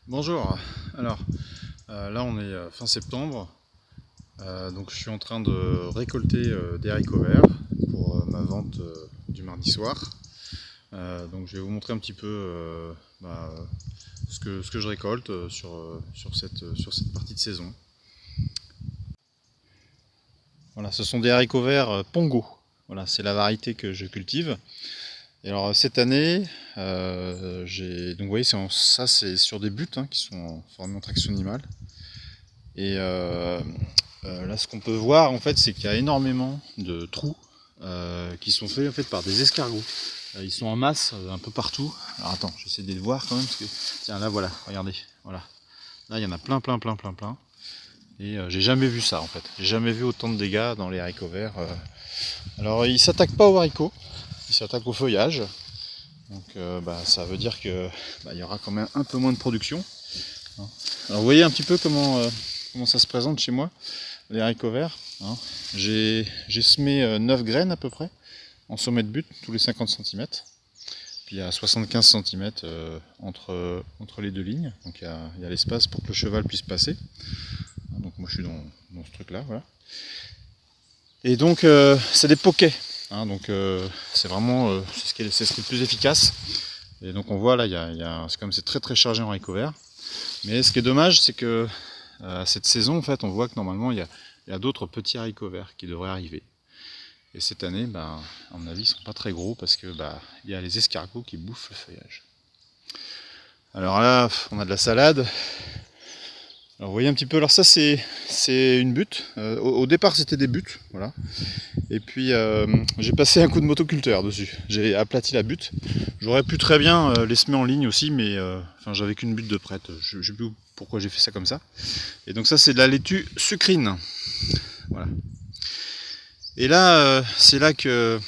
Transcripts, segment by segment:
Bonjour, alors là on est fin septembre, donc je suis en train de récolter des haricots verts pour ma vente du mardi soir. Donc je vais vous montrer un petit peu ce que je récolte sur cette partie de saison. Voilà, ce sont des haricots verts Pongo, voilà, c'est la variété que je cultive. Et alors cette année, donc vous voyez, ça c'est sur des buttes qui sont formées en traction animale. Et là, ce qu'on peut voir, en fait, c'est qu'il y a énormément de trous qui sont faits en fait par des escargots. Ils sont en masse un peu partout. Alors attends, j'essaie de les voir quand même parce que tiens là voilà, regardez, voilà. Là il y en a plein. Et j'ai jamais vu ça en fait. J'ai jamais vu autant de dégâts dans les haricots verts. Alors ils s'attaquent pas aux haricots, ils s'attaquent au feuillage. Donc ça veut dire que il y aura quand même un peu moins de production. Alors vous voyez un petit peu comment ça se présente chez moi, les haricots verts. J'ai semé 9 graines à peu près, en sommet de butte, tous les 50 cm. Puis il y a 75 cm entre les deux lignes, donc il y a l'espace pour que le cheval puisse passer. Donc moi je suis dans ce truc là, voilà. Et donc c'est des poquets, donc c'est vraiment c'est ce qui est le plus efficace. Et donc on voit là, c'est comme c'est très chargé en haricots verts. Mais ce qui est dommage, c'est que cette saison, en fait, on voit que normalement il y a d'autres petits haricots verts qui devraient arriver. Et cette année, à mon avis, ils sont pas très gros parce que il y a les escargots qui bouffent le feuillage. Alors là, on a de la salade. Alors vous voyez un petit peu, alors ça c'est une butte. Au départ c'était des buttes, voilà. Et puis j'ai passé un coup de motoculteur dessus. J'ai aplati la butte. J'aurais pu très bien les semer en ligne aussi, mais j'avais qu'une butte de prête. Je sais plus pourquoi j'ai fait ça comme ça. Et donc ça c'est de la laitue sucrine. Voilà. Et là c'est là que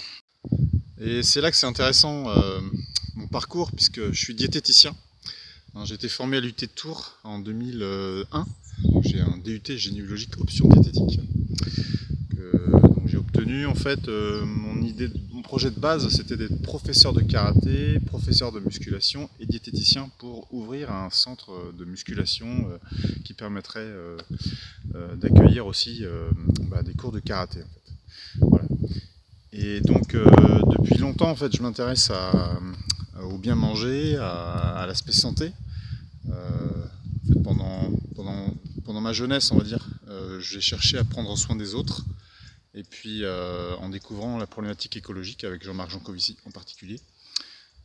c'est intéressant mon parcours, puisque je suis diététicien. J'ai été formé à l'UT de Tours en 2001. J'ai un DUT génie biologique option diététique. Donc j'ai obtenu en fait mon projet de base, c'était d'être professeur de karaté, professeur de musculation et diététicien pour ouvrir un centre de musculation qui permettrait d'accueillir aussi des cours de karaté. En fait. Voilà. Et donc depuis longtemps en fait je m'intéresse au bien manger, à l'aspect santé. En fait, pendant ma jeunesse, on va dire, j'ai cherché à prendre soin des autres. Et puis, en découvrant la problématique écologique avec Jean-Marc Jancovici en particulier,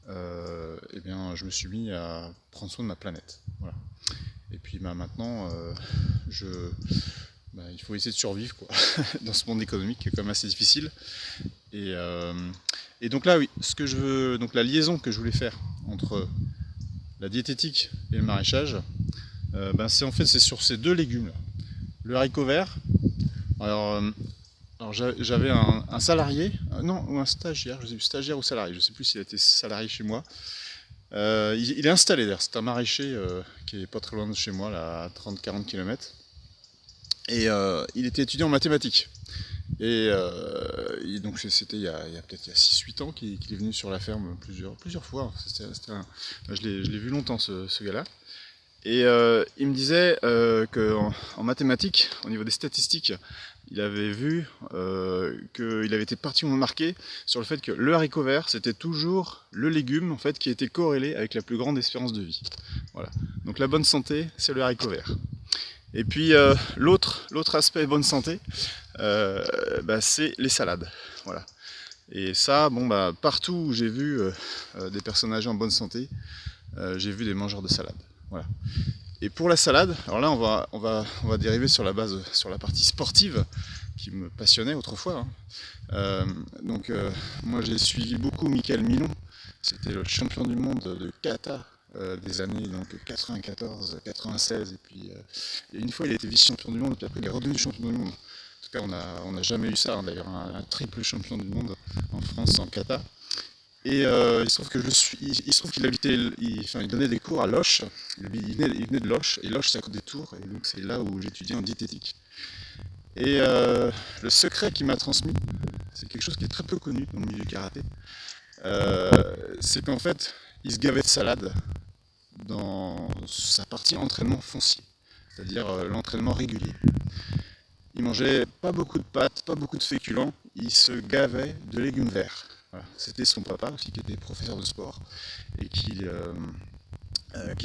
je me suis mis à prendre soin de ma planète. Voilà. Et puis maintenant, il faut essayer de survivre quoi, dans ce monde économique qui est quand même assez difficile. Et donc là, oui, donc la liaison que je voulais faire entre la diététique et le maraîchage, c'est sur ces deux légumes là. Le haricot vert. Alors j'avais un salarié, ou un stagiaire, je sais plus, stagiaire ou salarié, je sais plus s'il a été salarié chez moi. Il est installé d'ailleurs, c'est un maraîcher qui est pas très loin de chez moi, là, à 30-40 km. Et il était étudiant en mathématiques. Et donc c'était il y a peut-être 6-8 ans qu'il est venu sur la ferme plusieurs fois. Je l'ai vu longtemps ce gars-là. Et il me disait qu'en mathématiques, au niveau des statistiques, il avait vu qu'il avait été particulièrement marqué sur le fait que le haricot vert, c'était toujours le légume en fait, qui était corrélé avec la plus grande espérance de vie. Voilà. Donc la bonne santé, c'est le haricot vert. Et puis l'autre aspect bonne santé, c'est les salades. Voilà. Et ça, partout où j'ai vu des personnes âgées en bonne santé, j'ai vu des mangeurs de salade. Voilà. Et pour la salade, alors là on va dériver sur la partie sportive qui me passionnait autrefois. Moi j'ai suivi beaucoup Michael Milon, c'était le champion du monde de kata des années 94, 96 et puis une fois il a été vice-champion du monde et puis après il est redevenu champion du monde. En tout cas on n'a jamais eu ça, d'ailleurs un triple champion du monde en France en kata. Et il se trouve qu'il donnait des cours à Loches. Il venait de Loches, et Loches c'est à côté des Tours, et donc c'est là où j'étudiais en diététique. Et le secret qu'il m'a transmis, c'est quelque chose qui est très peu connu dans le milieu du karaté, c'est qu'en fait, il se gavait de salade sa partie entraînement foncier, c'est-à-dire l'entraînement régulier. Il mangeait pas beaucoup de pâtes, pas beaucoup de féculents, il se gavait de légumes verts. Voilà. C'était son papa aussi qui était professeur de sport et qui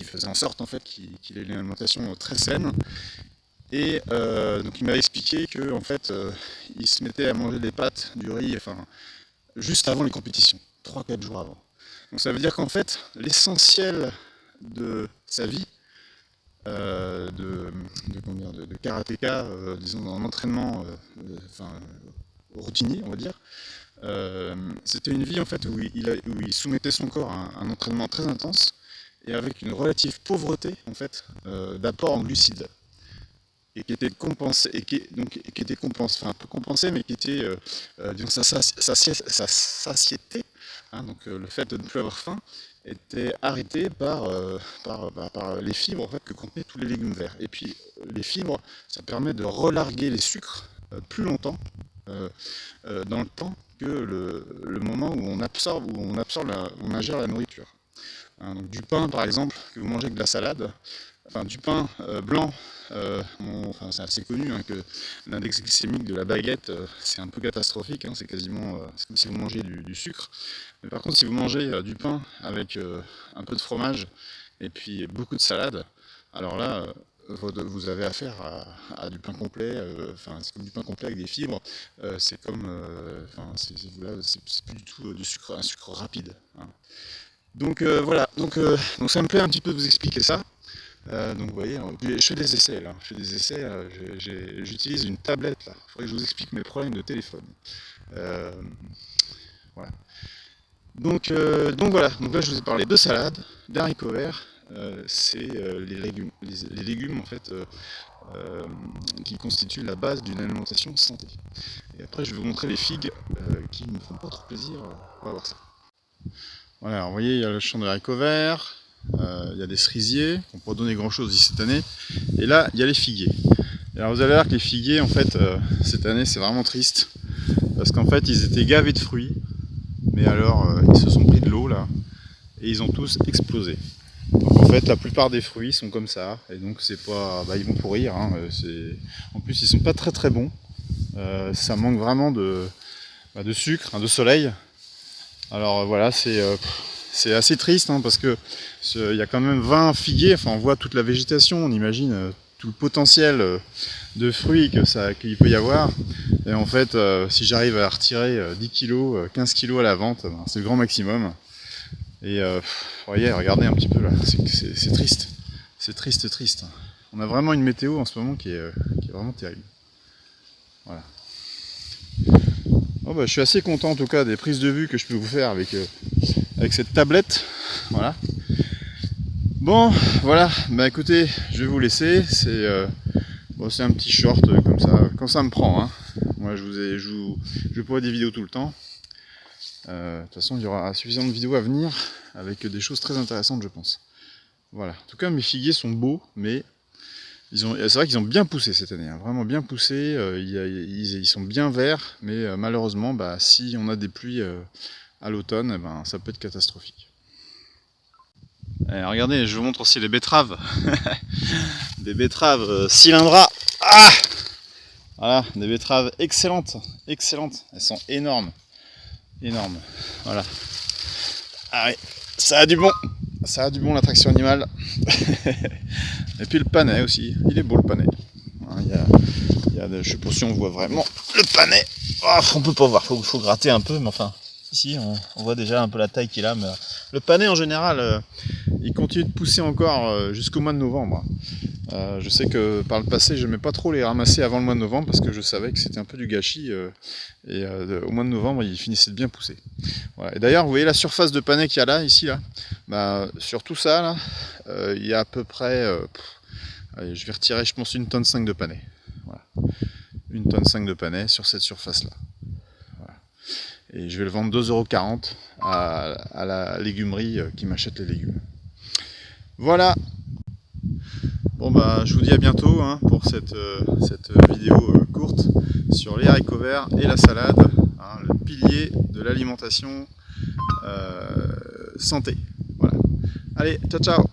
faisait en sorte en fait qu'il ait une alimentation très saine. Et donc il m'avait expliqué que en fait il se mettait à manger des pâtes, du riz, enfin juste avant les compétitions, 3-4 jours avant. Donc ça veut dire qu'en fait l'essentiel de sa vie de karatéka, disons dans l'entraînement routinier, on va dire, c'était une vie en fait où il soumettait son corps à un entraînement très intense et avec une relative pauvreté en fait d'apport en glucides et qui était compensé enfin un peu compensé, mais qui était disons sa satiété, hein, donc le fait de ne plus avoir faim était arrêté par les fibres en fait, que contenaient tous les légumes verts. Et puis les fibres, ça permet de relarguer les sucres plus longtemps dans le temps que le moment où on ingère la nourriture. Hein, donc du pain par exemple, que vous mangez avec de la salade, enfin du pain blanc, c'est assez connu hein, que l'index glycémique de la baguette c'est un peu catastrophique, hein, c'est quasiment c'est comme si vous mangez du sucre. Mais par contre si vous mangez du pain avec un peu de fromage et puis beaucoup de salade, alors là vous avez affaire à du pain complet, c'est comme du pain complet avec des fibres, c'est comme, c'est plus du tout un sucre rapide. Hein. Donc voilà, donc ça me plaît un petit peu de vous expliquer ça. Donc vous voyez, je fais des essais là, j'utilise une tablette là, il faudrait que je vous explique mes problèmes de téléphone. Voilà. Donc voilà, donc là je vous ai parlé de salade, d'haricots verts, c'est les légumes en fait qui constituent la base d'une alimentation santé. Et après je vais vous montrer les figues qui ne me font pas trop plaisir, on va voir ça. Voilà, alors, vous voyez, il y a le champ de haricots verts, il y a des cerisiers, qui n'ont pas donné grand chose cette année, et là il y a les figuiers. Et alors vous allez voir que les figuiers en fait cette année c'est vraiment triste, parce qu'en fait ils étaient gavés de fruits, mais alors ils se sont pris de l'eau là, et ils ont tous explosé. Donc en fait la plupart des fruits sont comme ça, et donc c'est pas, ils vont pourrir, hein, en plus ils sont pas très très bons, ça manque vraiment de sucre, hein, de soleil. Alors voilà, c'est assez triste hein, parce que il y a quand même 20 figuiers, enfin on voit toute la végétation, on imagine tout le potentiel de fruits qu'il peut y avoir. Et en fait, si j'arrive à retirer 10 kg, 15 kg à la vente, c'est le grand maximum. Et voyez, regardez un petit peu là, c'est triste. C'est triste. On a vraiment une météo en ce moment qui est vraiment terrible. Voilà. Oh je suis assez content en tout cas des prises de vue que je peux vous faire avec cette tablette. Voilà. Bon, voilà, écoutez, je vais vous laisser. C'est un petit short comme ça, quand ça me prend. Hein. Moi je pourrais des vidéos tout le temps. De toute façon, il y aura suffisamment de vidéos à venir avec des choses très intéressantes, je pense. Voilà. En tout cas, mes figuiers sont beaux, mais c'est vrai qu'ils ont bien poussé cette année, hein, vraiment bien poussé. Ils sont bien verts, mais malheureusement, si on a des pluies à l'automne, ça peut être catastrophique. Allez, regardez, je vous montre aussi les betteraves. Des betteraves cylindra. Ah, voilà, des betteraves excellentes. Elles sont énormes. Voilà. Ah oui, ça a du bon l'attraction animale. Et puis le panais aussi, il est beau le panais. Je sais pas si on voit vraiment le panais. Oh, on peut pas voir, faut gratter un peu, mais enfin, ici on voit déjà un peu la taille qu'il a. Mais le panais en général, il continue de pousser encore jusqu'au mois de novembre. Je sais que par le passé, je n'aimais pas trop les ramasser avant le mois de novembre parce que je savais que c'était un peu du gâchis. Au mois de novembre, ils finissaient de bien pousser. Voilà. Et d'ailleurs, vous voyez la surface de panais qu'il y a là, ici, là. Sur tout ça, là, il y a à peu près, allez, je vais retirer, je pense, 1,5 tonne de panais. Voilà. 1,5 tonne de panais sur cette surface-là. Voilà. Et je vais le vendre 2,40 € à la légumerie qui m'achète les légumes. Voilà. Bon je vous dis à bientôt hein, pour cette vidéo courte sur les haricots verts et la salade, hein, le pilier de l'alimentation santé. Voilà. Allez, ciao ciao.